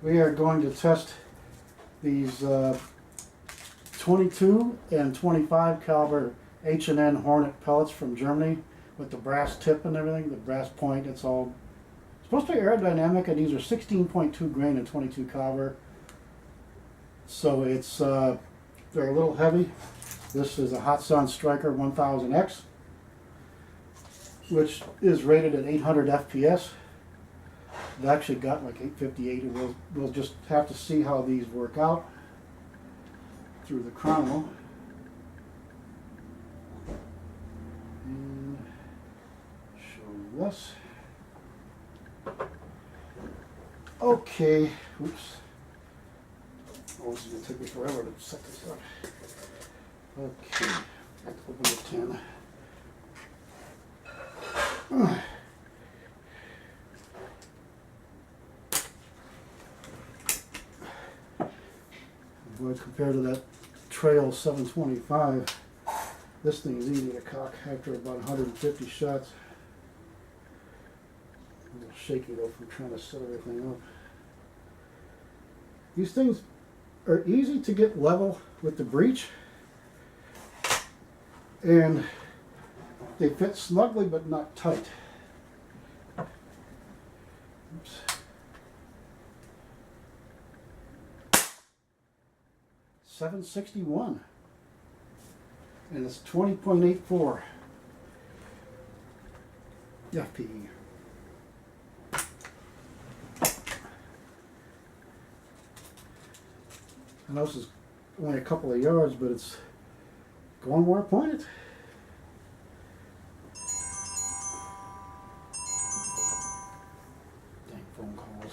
We are going to test these 22 and 25 caliber H&N Hornet pellets from Germany with the brass tip and everything, the brass point. It's all supposed to be aerodynamic, and these are 16.2 grain and 22 caliber. So it's they're a little heavy. This is a Hot Sun Striker 1000X, which is rated at 800 FPS. I've actually got like 858, and we'll just have to see how these work out through the chrono. And show this. Okay, oops. Oh, this is going to take me forever to set this up. Okay, I have to open the tin. Boy, compared to that Trail 725, this thing is easy to cock after about 150 shots. A little shaky though from trying to set everything up. These things are easy to get level with the breech, and they fit snugly but not tight. Oops. $761, and it's 20.84 FPE. I know this is only a couple of yards, but it's going where I pointed. Dang phone calls.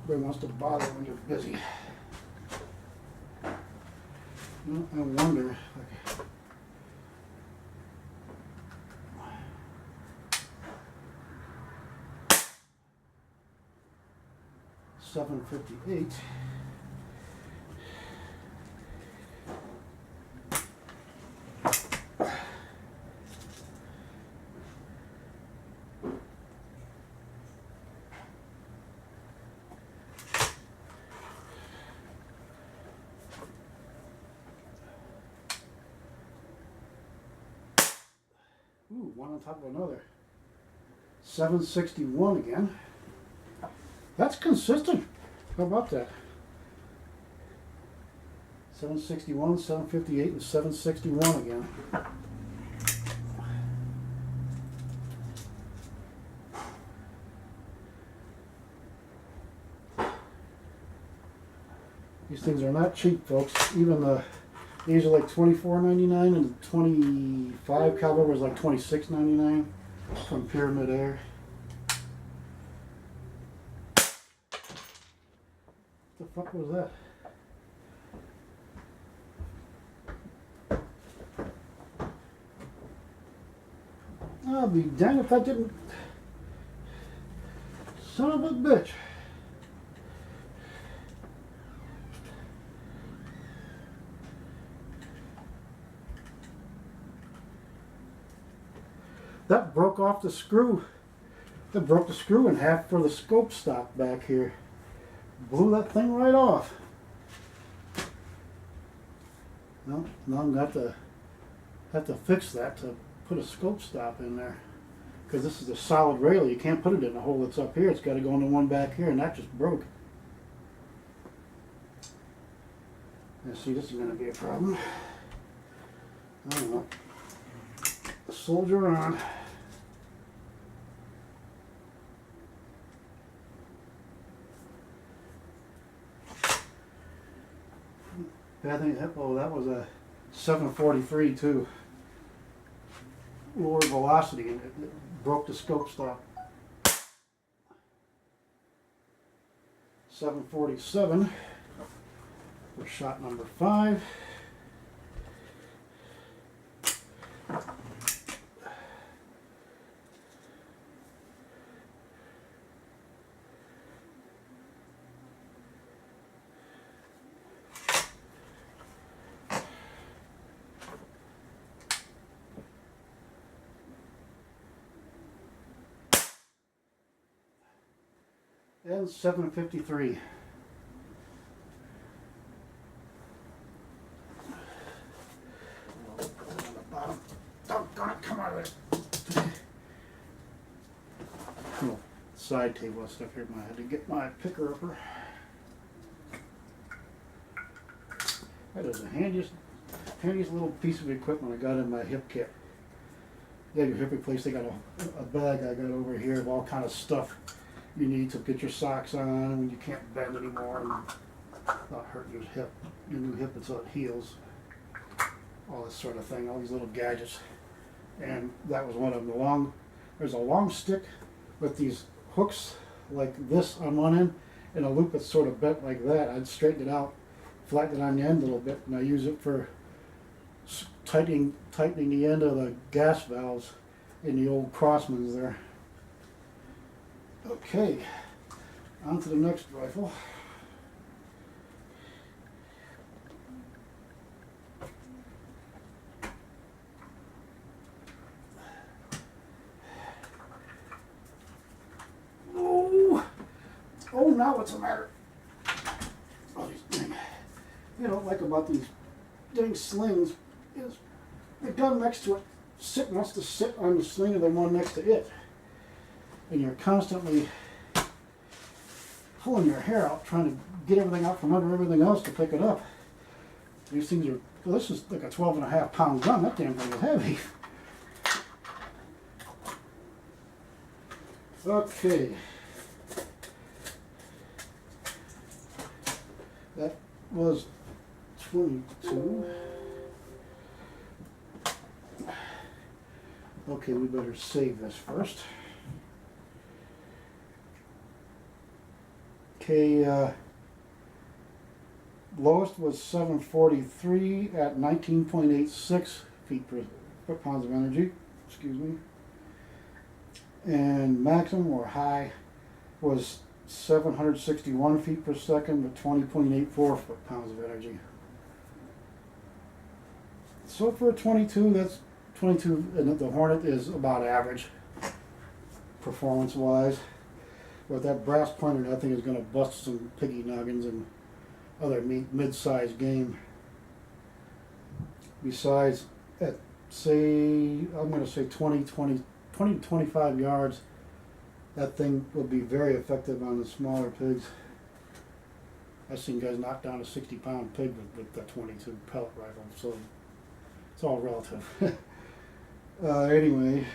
Everybody wants to bother when you're busy. Well, I wonder if $758. Ooh, one on top of another. 761 again. That's consistent. How about that? 761, 758, and 761 again. These things are not cheap, folks. Even these are like $24.99, and the 25 caliber was like $26.99 from Pyramid Air. What the fuck was that? I'll be damned if I didn't. Son of a bitch. That broke off the screw. That broke the screw in half for the scope stop back here. Blew that thing right off. Well, now I'm going to have to fix that to put a scope stop in there. Because this is a solid rail. You can't put it in the hole that's up here. It's got to go into one back here, and that just broke. Now see, this is going to be a problem. I don't know. Soldier on. Bad thing, oh, that was a 743 too. Lower velocity, and it broke the scope stop. 747 for shot number 5. and 753. On the bottom. Doggone it, come out of there. Little side table and stuff here. I had to get my picker upper. That is the handiest little piece of equipment I got in my hip kit. Yeah, your hip replaced. They got a bag I got over here of all kind of stuff you need to get your socks on when you can't bend anymore and not hurt your hip, your new hip until it heals. All this sort of thing, all these little gadgets. And that was one of them. There's a long stick with these hooks like this on one end and a loop that's sort of bent like that. I'd straighten it out, flatten it on the end a little bit, and I use it for tightening the end of the gas valves in the old Crossmans there. Okay, on to the next rifle. Oh, now what's the matter? Oh, these dang. You know, like about these dang slings is the gun next to it wants to sit on the sling of the one next to it. And you're constantly pulling your hair out, trying to get everything out from under everything else to pick it up. These things are, well, this is like a 12.5 pound gun. That damn thing is heavy. Okay. That was 22. Okay, we better save this first. Okay, lowest was 743 at 19.86 feet per foot-pounds of energy. Excuse me. And maximum or high was 761 feet per second with 20.84 foot-pounds of energy. So for a 22, that's 22, and the Hornet is about average performance-wise. But that brass pointer, that thing is going to bust some piggy noggins and other mid-sized game. Besides, at say, I'm going to say 20 to 25 yards, that thing will be very effective on the smaller pigs. I've seen guys knock down a 60-pound pig with the 22 pellet rifle, so it's all relative. Anyway.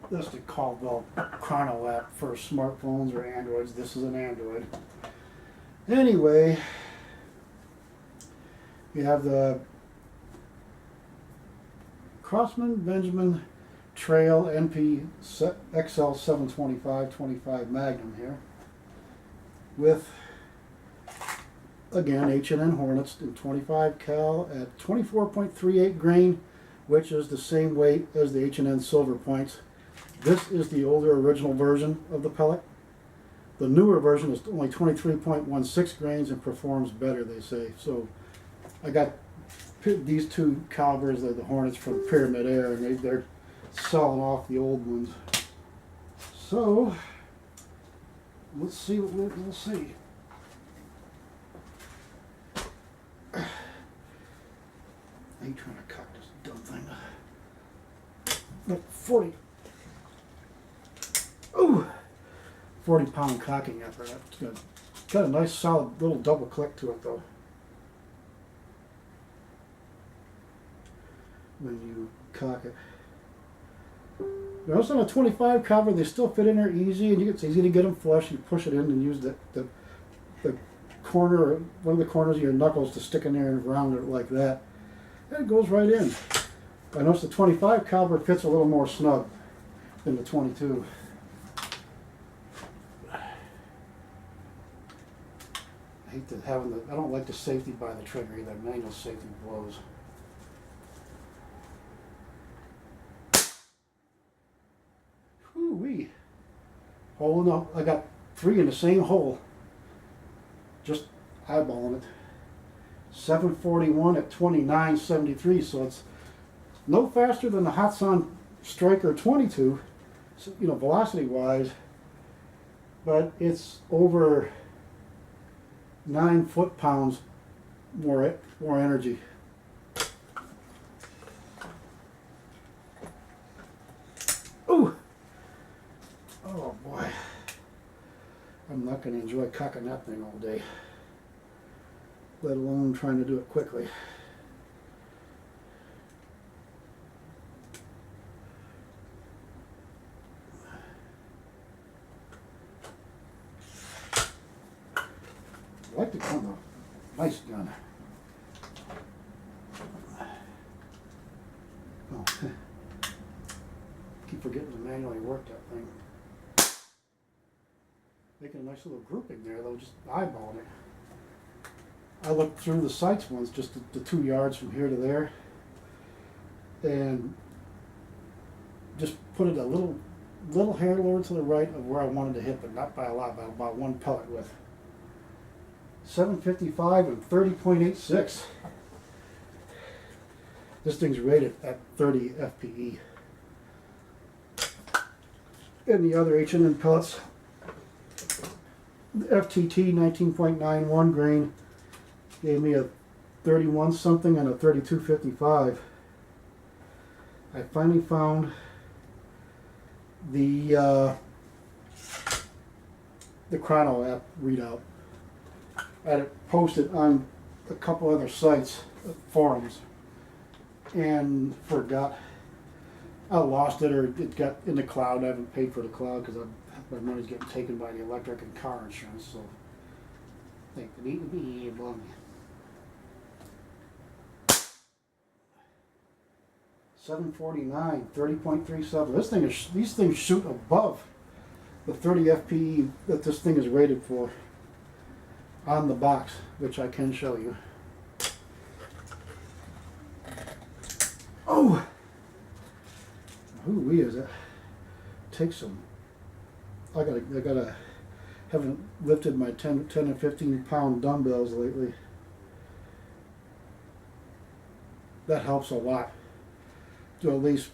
That's the Caldwell Chrono app for smartphones or Androids. This is an Android. Anyway, you have the Crossman Benjamin Trail NP XL 725 Magnum here with, again, H&N Hornets in 25 cal at 24.38 grain, which is the same weight as the H&N Silver Points. This is the older original version of the pellet. The newer version is only 23.16 grains and performs better, they say. So I got these two calibers, the Hornets from Pyramid Air, and they're selling off the old ones. So let's see what we'll see. I ain't trying to cock this dumb thing. Look, 40-pound cocking effort. That's good. Got a nice solid little double click to it though. When you cock it. Now, also on a 25 caliber, they still fit in there easy, and it's easy to get them flush. You push it in and use the corner, one of the corners of your knuckles to stick in there and round it like that. And it goes right in. I notice the 25 caliber fits a little more snug than the 22. I hate to having I don't like the safety by the trigger either. Manual safety blows. Whoo-wee. Hole in the, I got 3 in the same hole. Just eyeballing it. 741 at 29.73, so it's no faster than the Hatsan striker 22, so, you know, velocity wise, but it's over 9 foot-pounds more energy. Ooh! Oh boy. I'm not going to enjoy cocking that thing all day, let alone trying to do it quickly. I like the gun though. Nice gun. Oh, keep forgetting to manually work that thing. Making a nice little grouping there though, just eyeballing it. I looked through the sights once, just the 2 yards from here to there, and just put it a little hair lower to the right of where I wanted to hit, but not by a lot, by about 1 pellet width. 755 and 30.86. This thing's rated at 30 FPE. And the other H&N pellets, the FTT 19.91 grain gave me a 31 something and a 32.55. I finally found the Chrono app readout. I had it posted on a couple other sites, forums, and forgot. I lost it, or it got in the cloud. I haven't paid for the cloud because my money's getting taken by the electric and car insurance. So I think the need to be above me. 749, 30.37. These things shoot above the 30 FPE that this thing is rated for on the box, which I can show you. Oh, who is it? Take some. I haven't lifted my 10 and 15 pound dumbbells lately. That helps a lot. Do at least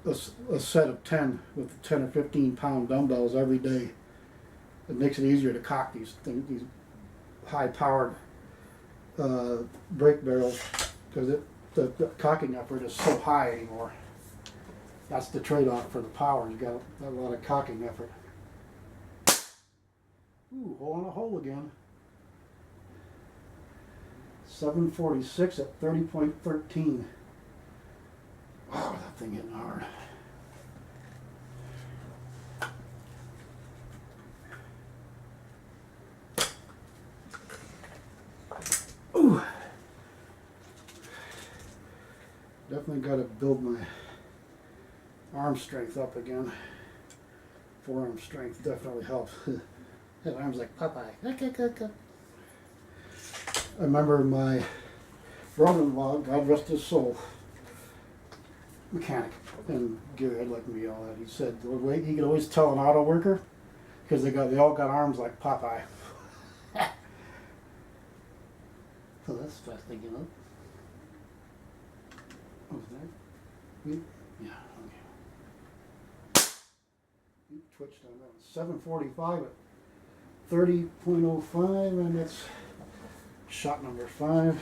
a set of 10 with 10 or 15 pound dumbbells every day. It makes it easier to cock these things, these high powered brake barrels, because the cocking effort is so high anymore. That's the trade-off for the power. You got a lot of cocking effort. Ooh, hole in a hole again. 746 at 30.13. Wow, that thing hitting hard. Ooh. Definitely got to build my arm strength up again. Forearm strength definitely helps. That arm's like Popeye. I remember my brother-in-law, God rest his soul, mechanic, and Gary had like me all that. He said he could always tell an auto worker because they all got arms like Popeye. So that's fast thinking up. Oh, is that? Yeah, okay. Twitched on that. 745 at 30.05, and that's shot number 5.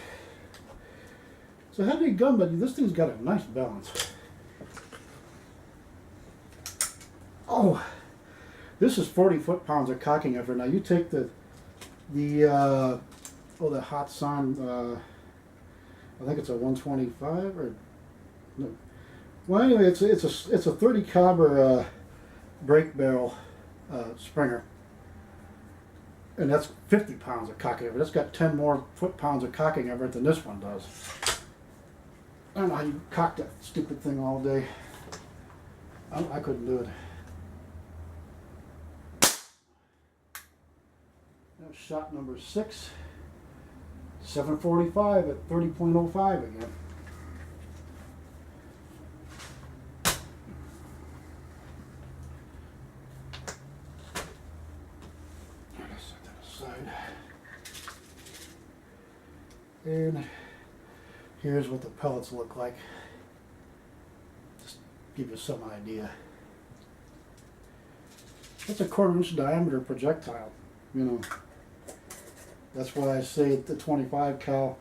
It's a heavy gun, but this thing's got a nice balance. Oh, this is 40 foot-pounds of cocking effort. Now you take the Hot Sun, I think it's a 125 or no. Well, anyway, it's a 30 caliber brake barrel Springer, and that's 50 pounds of cocking effort. That's got 10 more foot-pounds of cocking effort than this one does. I don't know how you cock that stupid thing all day. I couldn't do it. That's shot number 6. 745 at 30.05 again. Let's set that aside. And here's what the pellets look like. Just give you some idea. It's a 1/4 inch diameter projectile, you know. That's why I say the 25 cal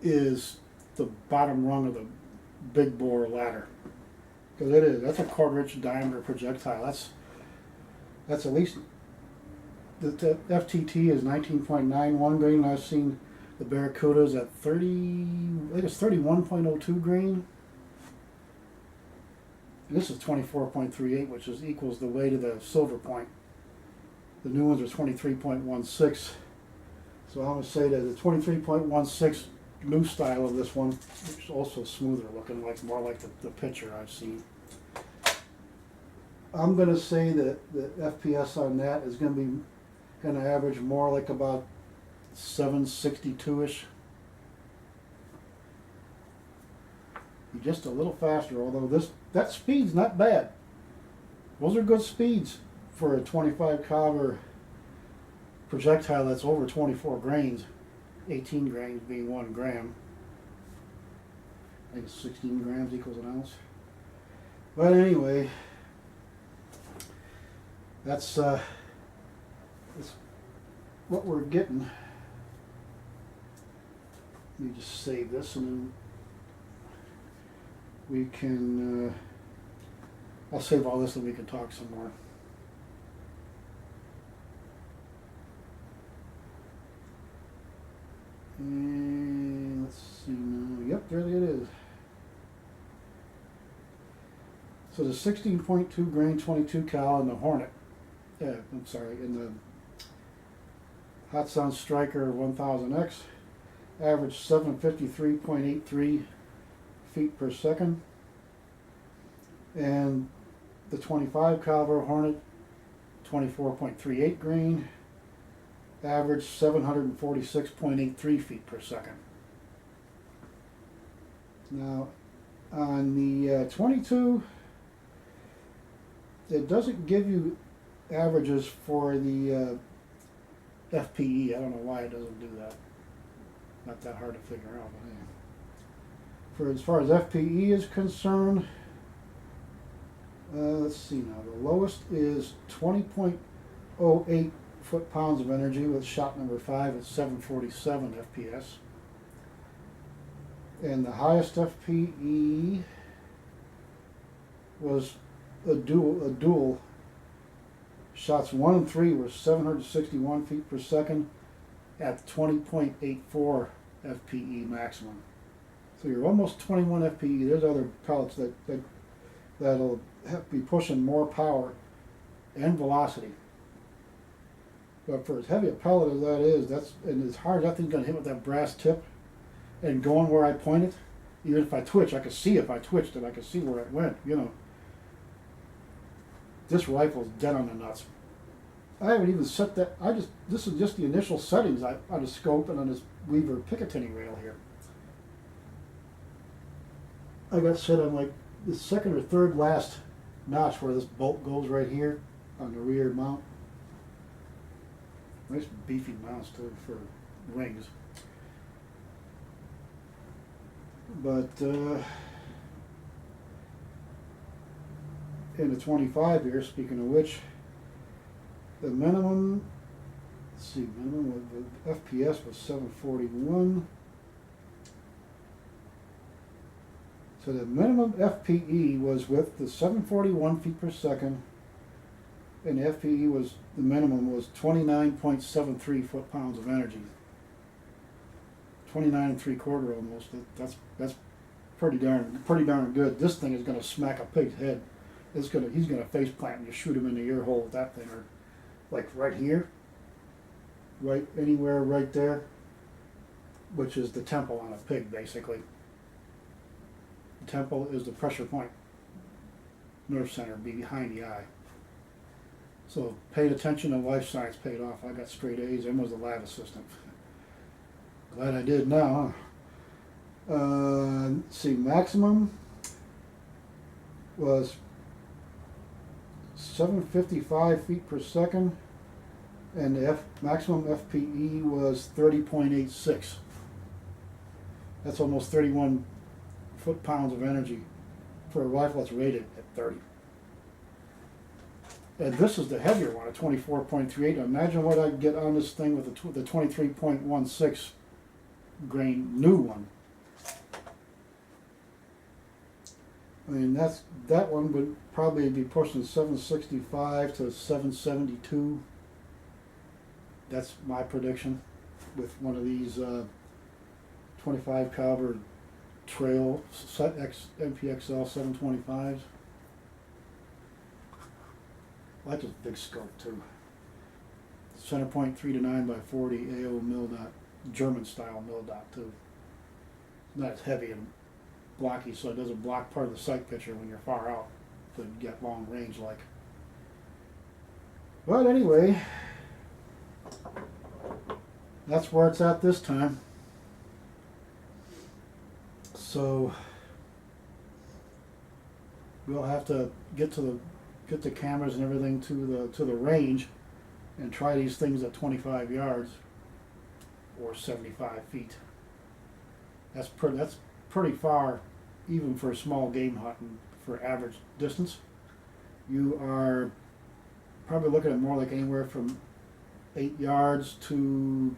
is the bottom rung of the big bore ladder. Because it is. That's a 1/4 inch diameter projectile. That's at least, the FTT is 19.91 grain. I've seen the Barracudas at 30, I think it's 31.02 grain. And this is 24.38, which equals the weight of the Silver Point. The new ones are 23.16. So I'm going to say that the 23.16 new style of this one, which is also smoother looking, like more like the picture I've seen. I'm going to say that the FPS on that is going to average more like about 762-ish. Be just a little faster, although that speed's not bad. Those are good speeds for a 25 caliber projectile that's over 24 grains, 18 grains being 1 gram. I think it's 16 grams equals an ounce. But anyway, that's what we're getting. Let me just save this and then we can, I'll save all this and we can talk some more. And let's see now. Yep, there it is. So the 16.2 grain 22 cal in the Hornet, in the Hot Sound Striker 1000X, averaged 753.83 feet per second. And the 25 caliber Hornet, 24.38 grain, averaged 746.83 feet per second. Now, on the 22, it doesn't give you averages for the FPE. I don't know why it doesn't do that. Not that hard to figure out. But anyway. For as far as FPE is concerned, let's see now. The lowest is 20.08 foot-pounds of energy with shot number 5 at 747 FPS. And the highest FPE was a dual. Shots 1 and 3 were 761 feet per second at 20.84 FPE maximum. So you're almost 21 FPE. There's other pellets that'll be pushing more power and velocity. But for as heavy a pellet as that is, and as hard as that thing's going to hit with that brass tip and going where I point it, even if I twitch, I could see if I twitched it, I could see where it went, you know. This rifle's dead on the nuts. I haven't even set that, this is just the initial settings on the scope and on this Weaver Picatinny rail here. I got set on like the second or third last notch where this bolt goes right here on the rear mount. Nice beefy mounts too for wings. But in the 25 here, speaking of which, the minimum, let's see, minimum with the FPS was 741. So the minimum FPE was with the 741 feet per second, and the FPE was, the minimum was 29.73 foot-pounds of energy. 29 3/4 almost. That's pretty darn good. This thing is going to smack a pig's head. He's going to face plant and you shoot him in the ear hole with that thing, or like right here, right anywhere right there, which is the temple on a pig basically. The temple is the pressure point, nerve center behind the eye. So paid attention and life science paid off. I got straight A's and was the lab assistant. Glad I did now, huh? Let's see, maximum was 755 feet per second, and the maximum FPE was 30.86. That's almost 31 foot-pounds of energy for a rifle that's rated at 30. And this is the heavier one, a 24.38. Imagine what I'd get on this thing with the 23.16 grain new one. I mean, that one would probably be pushing 765 to 772. That's my prediction with one of these 25 caliber trail set X MPXL 725s. I like this big scope too. Center point 3 to 9 by 40 AO mill dot, German style mill dot too. Not as heavy and blocky, so it doesn't block part of the sight picture when you're far out to get long range like. But anyway, that's where it's at this time. So we'll have to get the cameras and everything to the range and try these things at 25 yards or 75 feet. That's pretty far, even for small game hunting for average distance. You are probably looking at more like anywhere from 8 yards to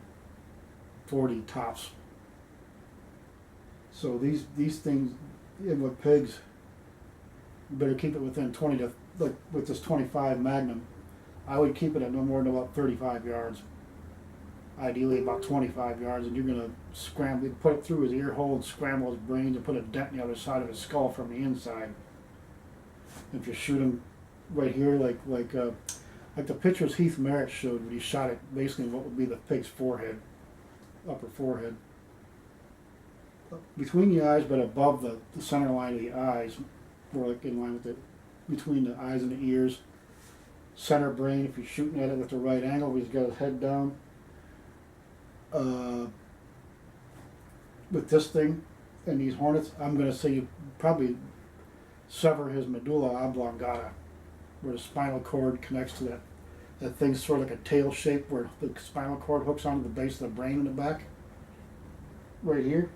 40 tops. So these things, even with pigs, you better keep it within 20 to, like with this 25 Magnum, I would keep it at no more than about 35 yards. Ideally about 25 yards, and you're going to scramble, put it through his ear hole and scramble his brains and put a dent in the other side of his skull from the inside. If you shoot him right here, like the pictures Heath Merritt showed when he shot it, basically what would be the pig's forehead, upper forehead. Between the eyes, but above the center line of the eyes, more like in line with it, between the eyes and the ears. Center brain, if you're shooting at it with the right angle, he's got his head down. With this thing and these Hornets, I'm going to say you probably sever his medulla oblongata, where the spinal cord connects to that thing's sort of like a tail shape where the spinal cord hooks onto the base of the brain in the back, right here.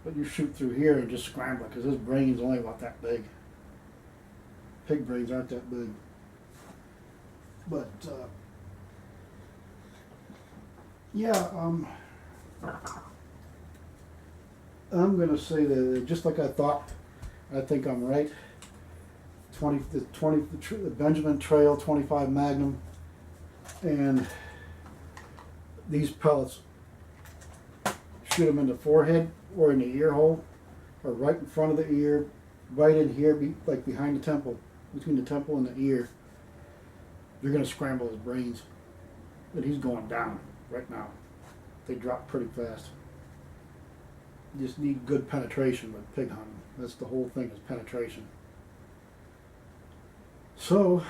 But you shoot through here and just scramble it, because his brain's only about that big. Pig brains aren't that big. But yeah, I'm going to say that just like I thought, I think I'm right. The Benjamin Trail 25 Magnum, and these pellets, shoot them in the forehead or in the ear hole, or right in front of the ear, right in here, like behind the temple, between the temple and the ear. You're going to scramble his brains, and he's going down right now. They drop pretty fast. You just need good penetration with pig hunting. That's the whole thing, is penetration. So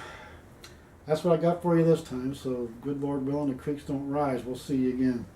that's what I got for you this time. So good Lord willing, the creeks don't rise. We'll see you again.